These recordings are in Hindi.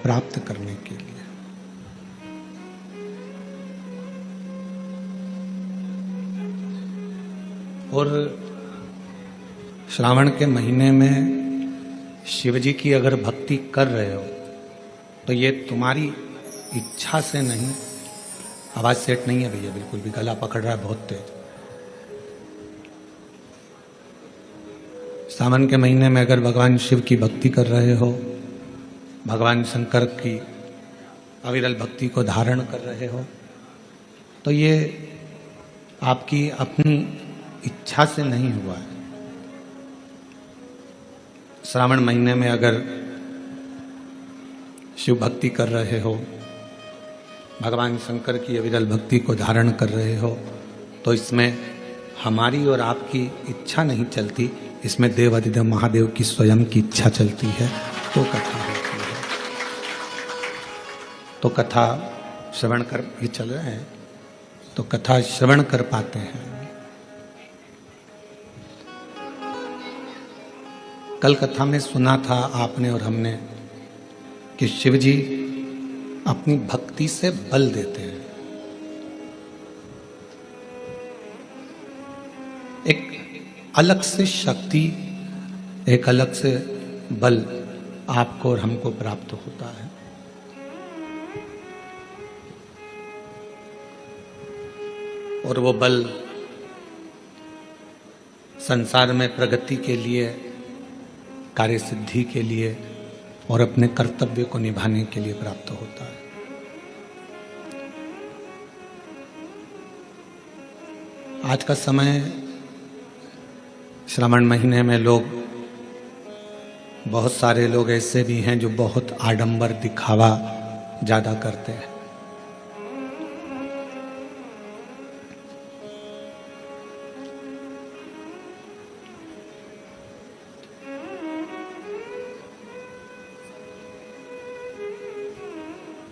प्राप्त करने के लिए। और श्रावण के महीने में शिव जी की अगर भक्ति कर रहे हो तो ये तुम्हारी इच्छा से नहीं। आवाज सेट नहीं है भैया, बिल्कुल भी गला पकड़ रहा है बहुत तेज। सावन के महीने में अगर भगवान शिव की भक्ति कर रहे हो, भगवान शंकर की अविरल भक्ति को धारण कर रहे हो, तो ये आपकी अपनी इच्छा से नहीं हुआ है। श्रावण महीने में अगर शिव भक्ति कर रहे हो, भगवान शंकर की अविरल भक्ति को धारण कर रहे हो, तो इसमें हमारी और आपकी इच्छा नहीं चलती, इसमें देवाधिदेव महादेव की स्वयं की इच्छा चलती है, तो कथा होती है। तो कथा श्रवण कर, ये चल रहे हैं तो कथा श्रवण कर पाते हैं। कल कथा में सुना था आपने और हमने कि शिव जी अपनी भक्ति से बल देते हैं। एक अलग से शक्ति, एक अलग से बल आपको और हमको प्राप्त होता है। और वो बल संसार में प्रगति के लिए, कार्य सिद्धि के लिए और अपने कर्तव्य को निभाने के लिए प्राप्त होता है। आज का समय, श्रावण महीने में लोग, बहुत सारे लोग ऐसे भी हैं जो बहुत आडंबर दिखावा ज्यादा करते हैं।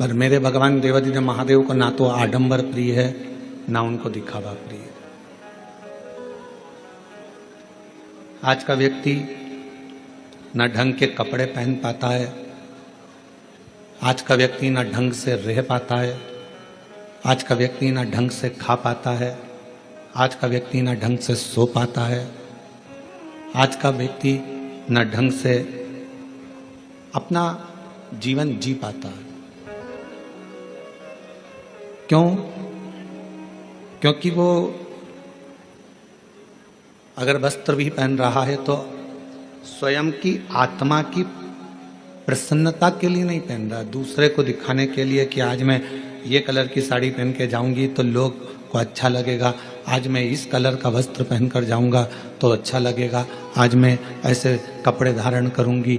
पर मेरे भगवान देवाधिदेव महादेव को ना तो आडंबर प्रिय है, ना उनको दिखावा प्रिय है। आज का व्यक्ति ना ढंग के कपड़े पहन पाता है, आज का व्यक्ति ना ढंग से रह पाता है, आज का व्यक्ति ना ढंग से खा पाता है, आज का व्यक्ति ना ढंग से सो पाता है, आज का व्यक्ति ना ढंग से अपना जीवन जी पाता है। क्यों? क्योंकि वो अगर वस्त्र भी पहन रहा है तो स्वयं की आत्मा की प्रसन्नता के लिए नहीं पहन रहा, दूसरे को दिखाने के लिए कि आज मैं ये कलर की साड़ी पहन के जाऊंगी तो लोग को अच्छा लगेगा, आज मैं इस कलर का वस्त्र पहनकर जाऊंगा तो अच्छा लगेगा, आज मैं ऐसे कपड़े धारण करूंगी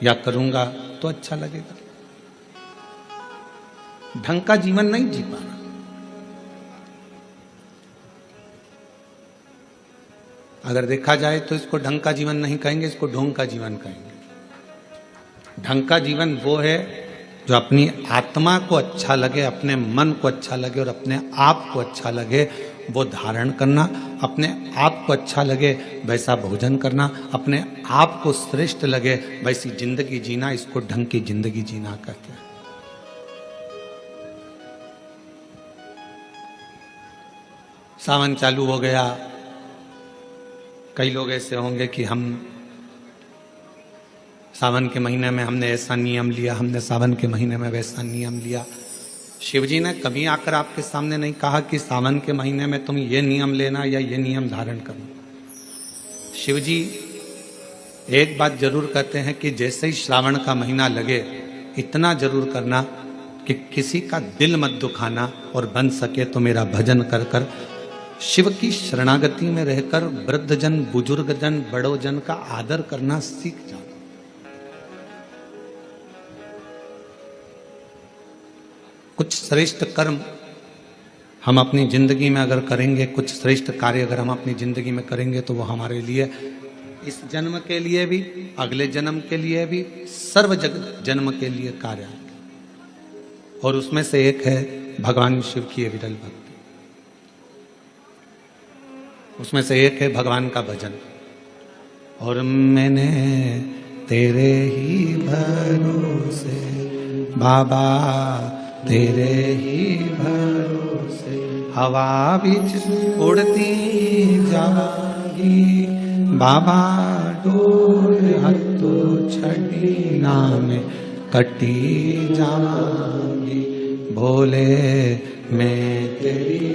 या करूंगा तो अच्छा लगेगा। ढंग का जीवन नहीं जी पा रहा। अगर देखा जाए तो इसको ढंग का जीवन नहीं कहेंगे, इसको ढोंग का जीवन कहेंगे। ढंग का जीवन वो है जो अपनी आत्मा को अच्छा लगे, अपने मन को अच्छा लगे और अपने आप को अच्छा लगे वो धारण करना, अपने आप को अच्छा लगे वैसा भोजन करना, अपने आप को श्रेष्ठ लगे वैसी जिंदगी जीना, इसको ढंग की जिंदगी जीना कहते हैं। सावन चालू हो गया, कई लोग ऐसे होंगे कि हम सावन के महीने में हमने ऐसा नियम लिया, हमने सावन के महीने में वैसा नियम लिया। शिवजी ने कभी आकर आपके सामने नहीं कहा कि सावन के महीने में तुम ये नियम लेना या ये नियम धारण करना। शिवजी एक बात जरूर कहते हैं कि जैसे ही श्रावण का महीना लगे इतना जरूर करना कि किसी का दिल मत दुखाना और बन सके तो मेरा भजन कर कर शिव की शरणागति में रहकर वृद्धजन, बुजुर्गजन, बड़ोजन का आदर करना सीख जाओ। कुछ श्रेष्ठ कर्म हम अपनी जिंदगी में अगर करेंगे, कुछ श्रेष्ठ कार्य अगर हम अपनी जिंदगी में करेंगे तो वो हमारे लिए, इस जन्म के लिए भी, अगले जन्म के लिए भी, सर्व जन्म के लिए कार्य है। और उसमें से एक है भगवान शिव की विरल भक्ति, उसमें से एक है भगवान का भजन। और मैंने तेरे ही भरोसे बाबा तेरे ही भरोसे हवा बिच उड़ती जागी, बाबा डोर हत्थो छड़ी नाम कटी जागी। भोले मैं तेरी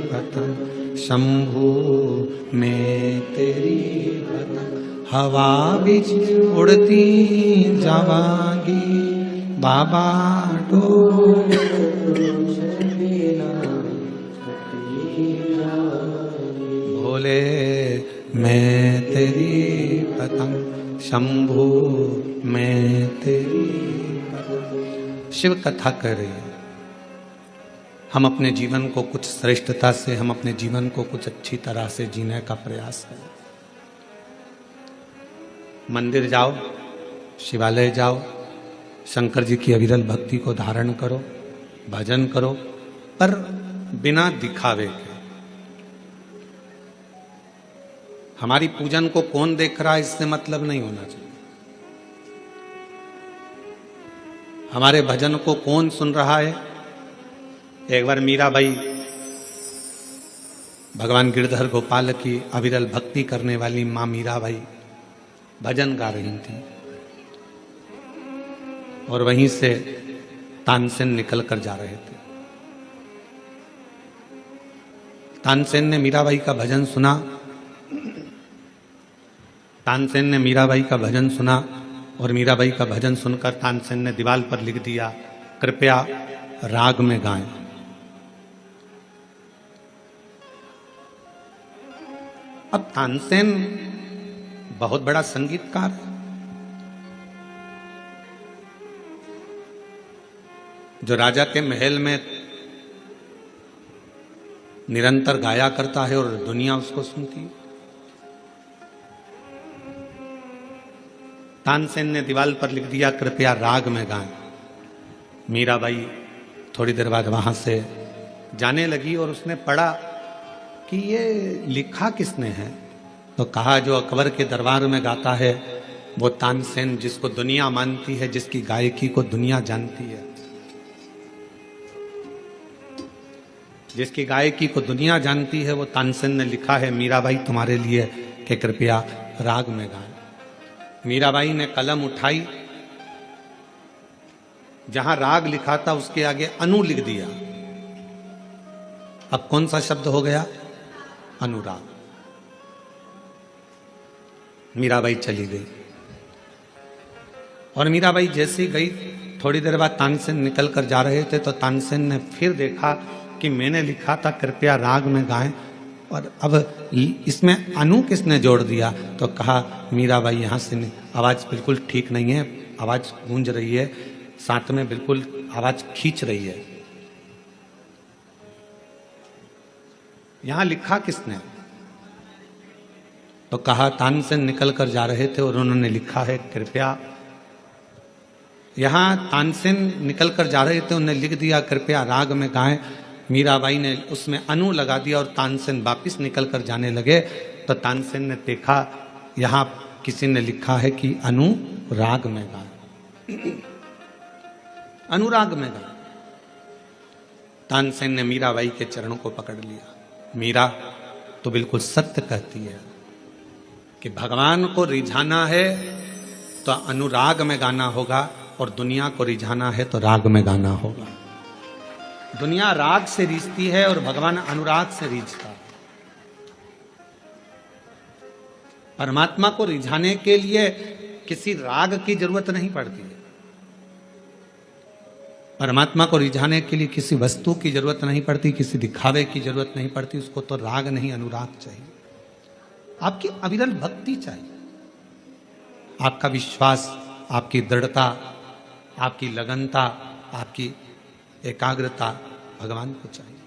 पतंग, शंभू मैं तेरी पतंग, हवा बिच उड़ती जावांगी, बाबा डोर भोले मैं तेरी पतंग, शंभू मैं तेरी पतंग। शिव कथा कर रही है। हम अपने जीवन को कुछ श्रेष्ठता से, हम अपने जीवन को कुछ अच्छी तरह से जीने का प्रयास करें। मंदिर जाओ, शिवालय जाओ, शंकर जी की अविरल भक्ति को धारण करो, भजन करो, पर बिना दिखावे के। हमारी पूजन को कौन देख रहा है इससे मतलब नहीं होना चाहिए। हमारे भजन को कौन सुन रहा है। एक बार मीराबाई भगवान गिरधर गोपाल की अविरल भक्ति करने वाली मां मीराबाई भजन गा रही थी और वहीं से तानसेन निकल कर जा रहे थे। तानसेन ने मीराबाई का भजन सुना। तानसेन ने मीराबाई का भजन सुना और मीराबाई का भजन सुनकर तानसेन ने दीवार पर लिख दिया, कृपया राग में गाएं। अब तानसेन बहुत बड़ा संगीतकार है, जो राजा के महल में निरंतर गाया करता है और दुनिया उसको सुनती है। तानसेन ने दीवार पर लिख दिया, कृपया राग में गाएं। मीराबाई थोड़ी देर बाद वहां से जाने लगी और उसने पढ़ा कि ये लिखा किसने है। तो कहा, जो अकबर के दरबार में गाता है वो तानसेन, जिसको दुनिया मानती है, जिसकी गायकी को दुनिया जानती है, जिसकी गायकी को दुनिया जानती है, वो तानसेन ने लिखा है मीराबाई तुम्हारे लिए कि कृपया राग में गाएं। मीराबाई ने कलम उठाई, जहां राग लिखा था उसके आगे अनु लिख दिया। अब कौन सा शब्द हो गया? अनुराग। मीराबाई चली गई और मीराबाई जैसी गई, थोड़ी देर बाद तानसेन निकल कर जा रहे थे तो तानसेन ने फिर देखा कि मैंने लिखा था कृपया राग में गाएं, और अब इसमें अनु किसने जोड़ दिया। तो कहा, मीराबाई यहां से आवाज बिल्कुल ठीक नहीं है, आवाज गूंज रही है, साथ में बिल्कुल आवाज खींच रही है। यहां लिखा किसने? तो कहा, तानसेन निकल कर जा रहे थे और उन्होंने लिखा है कृपया। यहां तानसेन निकल कर जा रहे थे, उन्होंने लिख दिया कृपया राग में गाएं। मीराबाई ने उसमें अनु लगा दिया और तानसेन वापिस निकल कर जाने लगे। तो तानसेन ने देखा यहां किसी ने लिखा है कि अनु राग में गाएं, अनुराग में गाएं। तानसेन ने मीराबाई के चरणों को पकड़ लिया। मीरा तो बिल्कुल सत्य कहती है कि भगवान को रिझाना है तो अनुराग में गाना होगा और दुनिया को रिझाना है तो राग में गाना होगा। दुनिया राग से रीझती है और भगवान अनुराग से रीझता है। परमात्मा को रिझाने के लिए किसी राग की जरूरत नहीं पड़ती है। परमात्मा को रिझाने के लिए किसी वस्तु की जरूरत नहीं पड़ती, किसी दिखावे की जरूरत नहीं पड़ती। उसको तो राग नहीं, अनुराग चाहिए। आपकी अविरल भक्ति चाहिए, आपका विश्वास, आपकी दृढ़ता, आपकी लगनता, आपकी एकाग्रता भगवान को चाहिए।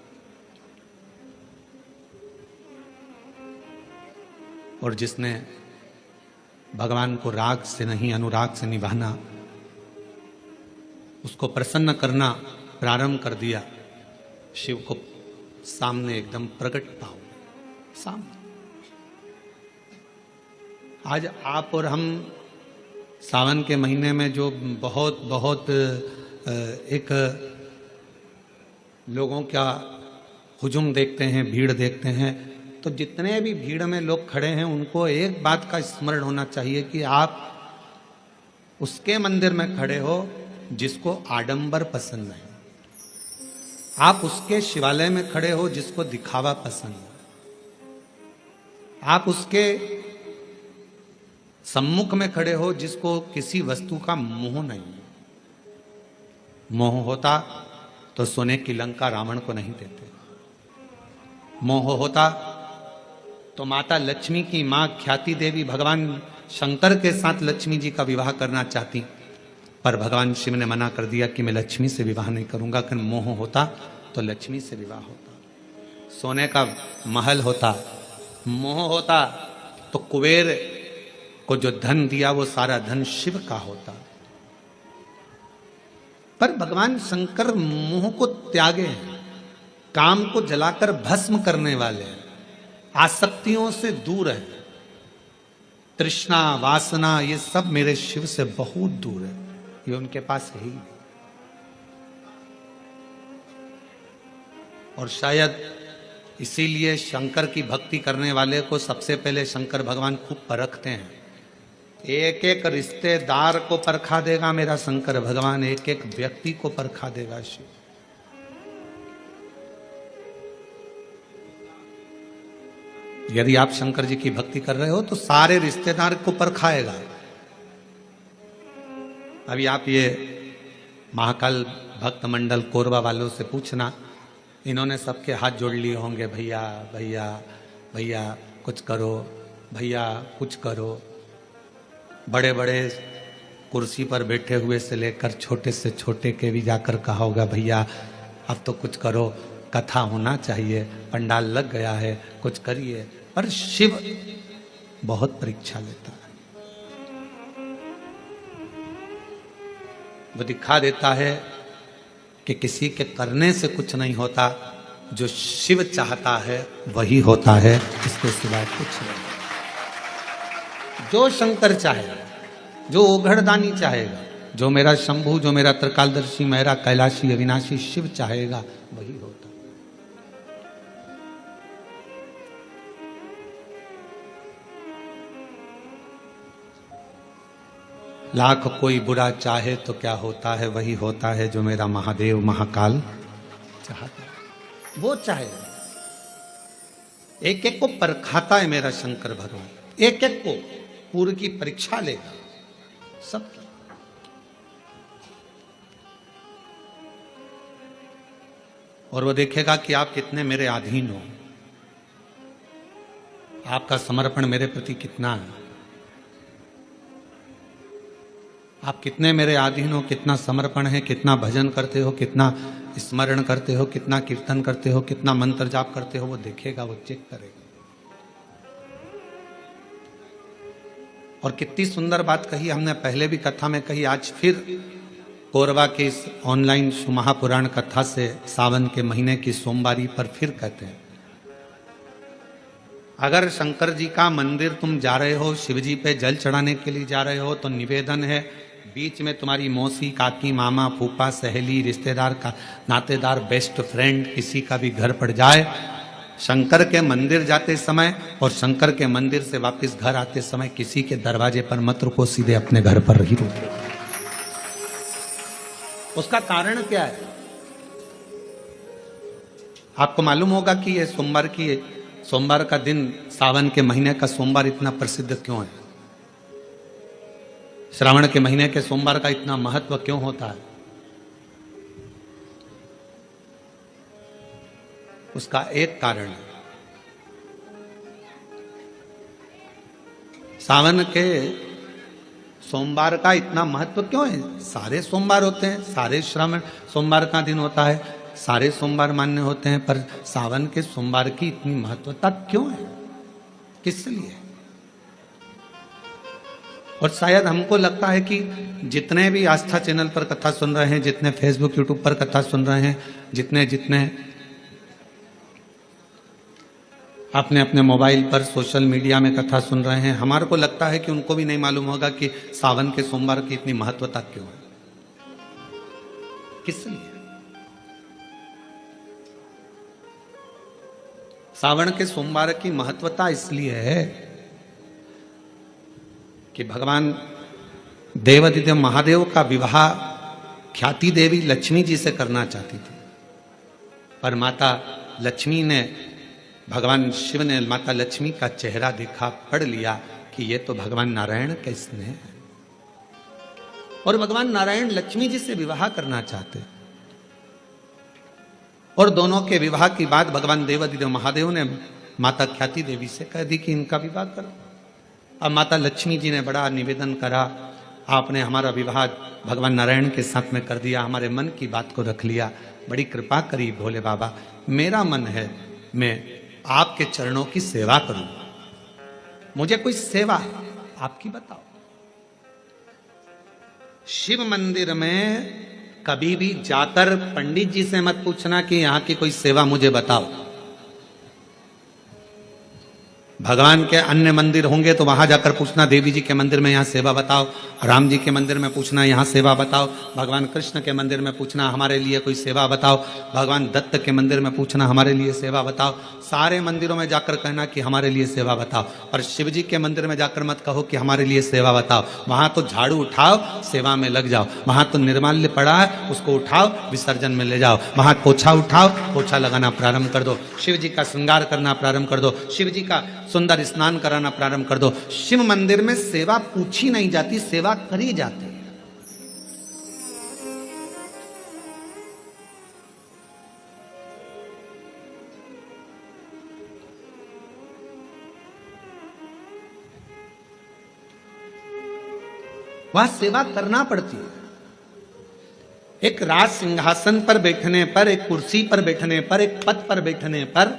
और जिसने भगवान को राग से नहीं अनुराग से निभाना, उसको प्रसन्न करना प्रारंभ कर दिया, शिव को सामने एकदम प्रकट पाओ सामने। आज आप और हम सावन के महीने में जो बहुत बहुत एक लोगों का हुजूम देखते हैं, भीड़ देखते हैं, तो जितने भी भीड़ में लोग खड़े हैं उनको एक बात का स्मरण होना चाहिए कि आप उसके मंदिर में खड़े हो जिसको आडंबर पसंद नहीं, आप उसके शिवालय में खड़े हो जिसको दिखावा पसंद है, आप उसके सम्मुख में खड़े हो जिसको किसी वस्तु का मोह नहीं है। मोह होता तो सोने की लंका रावण को नहीं देते, मोह होता तो माता लक्ष्मी की मां ख्याति देवी भगवान शंकर के साथ लक्ष्मी जी का विवाह करना चाहती, पर भगवान शिव ने मना कर दिया कि मैं लक्ष्मी से विवाह नहीं करूंगा। कि मोह होता तो लक्ष्मी से विवाह होता, सोने का महल होता, मोह होता तो कुबेर को जो धन दिया वो सारा धन शिव का होता। पर भगवान शंकर मोह को त्यागे हैं, काम को जलाकर भस्म करने वाले हैं, आसक्तियों से दूर है, तृष्णा वासना ये सब मेरे शिव से बहुत दूर है, ये उनके पास है ही। और शायद इसीलिए शंकर की भक्ति करने वाले को सबसे पहले शंकर भगवान खूब परखते हैं। एक एक रिश्तेदार को परखा देगा मेरा शंकर भगवान, एक एक व्यक्ति को परखा देगा शिव। यदि आप शंकर जी की भक्ति कर रहे हो तो सारे रिश्तेदार को परखाएगा। अभी आप ये महाकाल भक्त मंडल कोरबा वालों से पूछना, इन्होंने सबके हाथ जोड़ लिए होंगे, भैया भैया भैया कुछ करो, भैया कुछ करो। बड़े बड़े कुर्सी पर बैठे हुए से लेकर छोटे से छोटे के भी जाकर कहा होगा, भैया अब तो कुछ करो, कथा होना चाहिए, पंडाल लग गया है, कुछ करिए। पर शिव बहुत परीक्षा लेता है, वो दिखा देता है कि किसी के करने से कुछ नहीं होता, जो शिव चाहता है वही होता है, इसके सिवाय कुछ नहीं। जो शंकर चाहेगा, जो ओघड़दानी चाहेगा, जो मेरा शंभु, जो मेरा त्रिकालदर्शी, मेरा कैलाशी अविनाशी शिव चाहेगा वही होता। लाख कोई बुरा चाहे तो क्या होता है, वही होता है जो मेरा महादेव महाकाल चाहता है, वो चाहेगा। एक एक को परखाता है मेरा शंकर भगवान, एक एक को पूर्व की परीक्षा लेगा सब। और वो देखेगा कि आप कितने मेरे अधीन हो, आपका समर्पण मेरे प्रति कितना है, आप कितने मेरे अधीन हो, कितना समर्पण है, कितना भजन करते हो, कितना स्मरण करते हो, कितना कीर्तन करते हो, कितना मंत्र जाप करते हो, वो देखेगा, वो चेक करेगा। और कितनी सुंदर बात कही हमने, पहले भी कथा में कही, आज फिर कोरबा के इस ऑनलाइन महापुराण कथा से सावन के महीने की सोमवारी पर फिर कहते हैं, अगर शंकर जी का मंदिर तुम जा रहे हो, शिव जी पे जल चढ़ाने के लिए जा रहे हो, तो निवेदन है बीच में तुम्हारी मौसी, काकी, मामा, फूफा, सहेली, रिश्तेदार का नातेदार, बेस्ट फ्रेंड किसी का भी घर पड़ जाए, शंकर के मंदिर जाते समय और शंकर के मंदिर से वापस घर आते समय किसी के दरवाजे पर मत रुको, सीधे अपने घर पर ही रुको। उसका कारण क्या है? आपको मालूम होगा कि ये सोमवार का दिन, सावन के महीने का सोमवार इतना प्रसिद्ध क्यों है? श्रावण के महीने के सोमवार का इतना महत्व क्यों होता है? उसका एक कारण है, सावन के सोमवार का इतना महत्व क्यों है? सारे सोमवार होते हैं, सारे श्रावण सोमवार का दिन होता है, सारे सोमवार मान्य होते हैं, पर सावन के सोमवार की इतनी महत्वता क्यों है? किस लिए? और शायद हमको लगता है कि जितने भी आस्था चैनल पर कथा सुन रहे हैं, जितने फेसबुक यूट्यूब पर कथा सुन रहे हैं, जितने अपने अपने मोबाइल पर सोशल मीडिया में कथा सुन रहे हैं, हमारे को लगता है कि उनको भी नहीं मालूम होगा कि सावन के सोमवार की इतनी महत्वता क्यों है। किस लिए? सावन के सोमवार की महत्वता इसलिए है कि भगवान देवादिदेव महादेव का विवाह ख्याति देवी लक्ष्मी जी से करना चाहती थी, पर माता लक्ष्मी ने, भगवान शिव ने माता लक्ष्मी का चेहरा देखा, पढ़ लिया कि ये तो भगवान नारायण का स्नेह है, और भगवान नारायण लक्ष्मी जी से विवाह करना चाहते। और दोनों के विवाह की बात भगवान देवादिदेव महादेव ने माता ख्याति देवी से कह दी कि इनका विवाह करो। अब माता लक्ष्मी जी ने बड़ा निवेदन करा, आपने हमारा विवाह भगवान नारायण के साथ में कर दिया, हमारे मन की बात को रख लिया, बड़ी कृपा करी भोले बाबा, मेरा मन है मैं आपके चरणों की सेवा करूं, मुझे कोई सेवा आपकी बताओ। शिव मंदिर में कभी भी जाकर पंडित जी से मत पूछना कि यहां की कोई सेवा मुझे बताओ। भगवान के अन्य मंदिर होंगे तो वहां जाकर पूछना, देवी जी के मंदिर में यहां सेवा बताओ, राम जी के मंदिर में पूछना यहां सेवा बताओ, भगवान कृष्ण के मंदिर में पूछना हमारे लिए कोई सेवा बताओ, भगवान दत्त के मंदिर में पूछना हमारे लिए सेवा बताओ। सारे मंदिरों में जाकर कहना कि हमारे लिए सेवा बताओ, और शिव जी के मंदिर में जाकर मत कहो कि हमारे लिए सेवा बताओ। वहां तो झाड़ू उठाओ, सेवा में लग जाओ। वहां तो निर्माल्य पड़ा है, उसको उठाओ, विसर्जन में ले जाओ। वहां पोछा उठाओ, पोछा लगाना प्रारंभ कर दो, शिव जी का श्रृंगार करना प्रारंभ कर दो, शिव जी का सुंदर स्नान कराना प्रारंभ कर दो। शिव मंदिर में सेवा पूछी नहीं जाती, सेवा करी जाती है। वहां सेवा करना पड़ती है। एक राज सिंहासन पर बैठने पर, एक कुर्सी पर बैठने पर, एक पद पर बैठने पर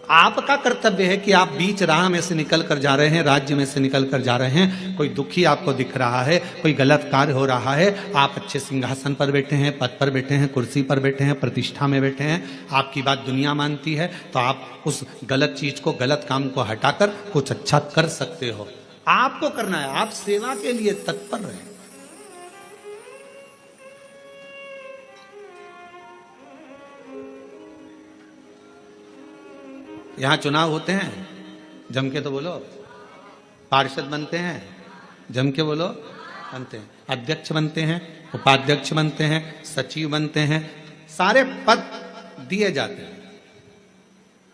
आपका कर्तव्य है कि आप बीच राह में से निकल कर जा रहे हैं, राज्य में से निकल कर जा रहे हैं, कोई दुखी आपको दिख रहा है, कोई गलत कार्य हो रहा है, आप अच्छे सिंहासन पर बैठे हैं, पद पर बैठे हैं, कुर्सी पर बैठे हैं, प्रतिष्ठा में बैठे हैं, आपकी बात दुनिया मानती है, तो आप उस गलत चीज को, गलत काम को हटाकर कुछ अच्छा कर सकते हो। आपको करना है, आप सेवा के लिए तत्पर रहें। यहां चुनाव होते हैं, जम के तो बोलो, पार्षद बनते हैं, जम के बोलो, बनते हैं, अध्यक्ष बनते हैं, उपाध्यक्ष बनते हैं, सचिव बनते हैं, सारे पद दिए जाते हैं।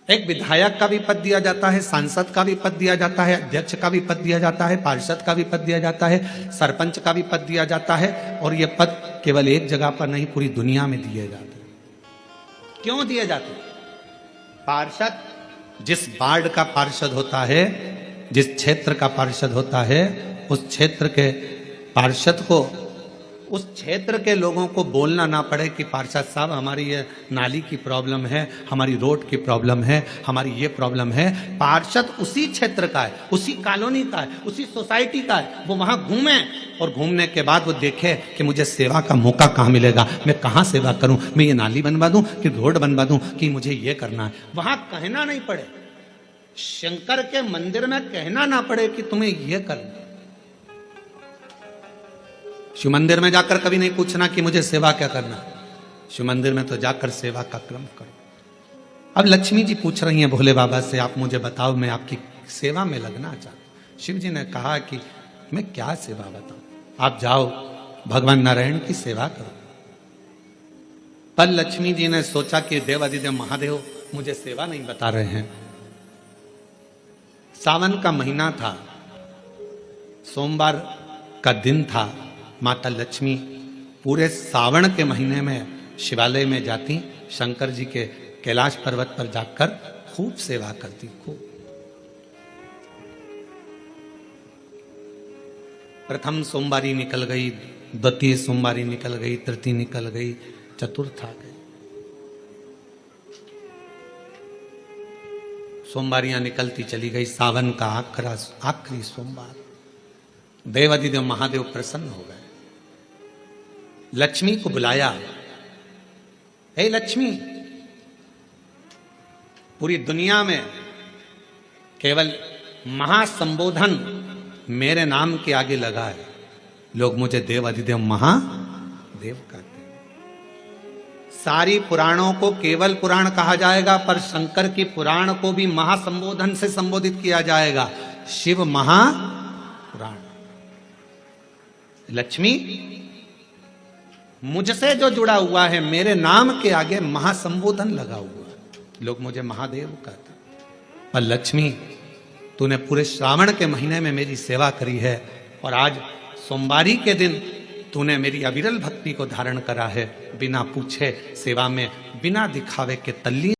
एक विधायक का भी पद दिया जाता है, सांसद का भी पद दिया जाता है, अध्यक्ष का भी पद दिया जाता है, पार्षद का भी पद दिया जाता है, सरपंच का भी पद दिया जाता है। और ये पद केवल एक जगह पर नहीं, पूरी दुनिया में दिए जाते हैं। क्यों दिए जाते हैं? पार्षद जिस वार्ड का पार्षद होता है, जिस क्षेत्र का पार्षद होता है, उस क्षेत्र के पार्षद को, उस क्षेत्र के लोगों को बोलना ना पड़े कि पार्षद साहब हमारी ये नाली की प्रॉब्लम है, हमारी रोड की प्रॉब्लम है, हमारी ये प्रॉब्लम है। पार्षद उसी क्षेत्र का है, उसी कॉलोनी का है, उसी सोसाइटी का है। वो वहां घूमे और घूमने के बाद वो देखे कि मुझे सेवा का मौका कहाँ मिलेगा, मैं कहाँ सेवा करूं, मैं ये नाली बनवा दूं कि रोड बनवा दूं कि मुझे ये करना है। वहां कहना नहीं पड़े, शंकर के मंदिर में कहना ना पड़े कि तुम्हें ये करना। शिव मंदिर में जाकर कभी नहीं पूछना कि मुझे सेवा क्या करना। शिव मंदिर में तो जाकर सेवा का क्रम करो। अब लक्ष्मी जी पूछ रही हैं भोले बाबा से, आप मुझे बताओ, मैं आपकी सेवा में लगना चाहता हूं। शिव जी ने कहा कि मैं क्या सेवा बताऊं, आप जाओ भगवान नारायण की सेवा करो। पर लक्ष्मी जी ने सोचा कि देवादिदेव महादेव मुझे सेवा नहीं बता रहे हैं। सावन का महीना था, सोमवार का दिन था। माता लक्ष्मी पूरे सावन के महीने में शिवालय में जाती, शंकर जी के कैलाश पर्वत पर जाकर खूब सेवा करती, खूब। प्रथम सोमवारी निकल गई, द्वितीय सोमवारी निकल गई, तृतीय निकल गई, चतुर्थ आ गई। सोमवारियां निकलती चली गई। सावन का आखिरी सोमवार, देवादिदेव महादेव प्रसन्न हो गए। लक्ष्मी को बुलाया, हे लक्ष्मी, पूरी दुनिया में केवल महासंबोधन मेरे नाम के आगे लगा है, लोग मुझे देवादिदेव महादेव कहते हैं। सारी पुराणों को केवल पुराण कहा जाएगा, पर शंकर की पुराण को भी महासंबोधन से संबोधित किया जाएगा, शिव महापुराण। लक्ष्मी मुझसे जो जुड़ा हुआ है, मेरे नाम के आगे महासंबोधन लगा हुआ है, लोग मुझे महादेव कहते। और लक्ष्मी, तूने पूरे श्रावण के महीने में मेरी सेवा करी है, और आज सोमवारी के दिन तूने मेरी अविरल भक्ति को धारण करा है, बिना पूछे सेवा में, बिना दिखावे के तल्लीन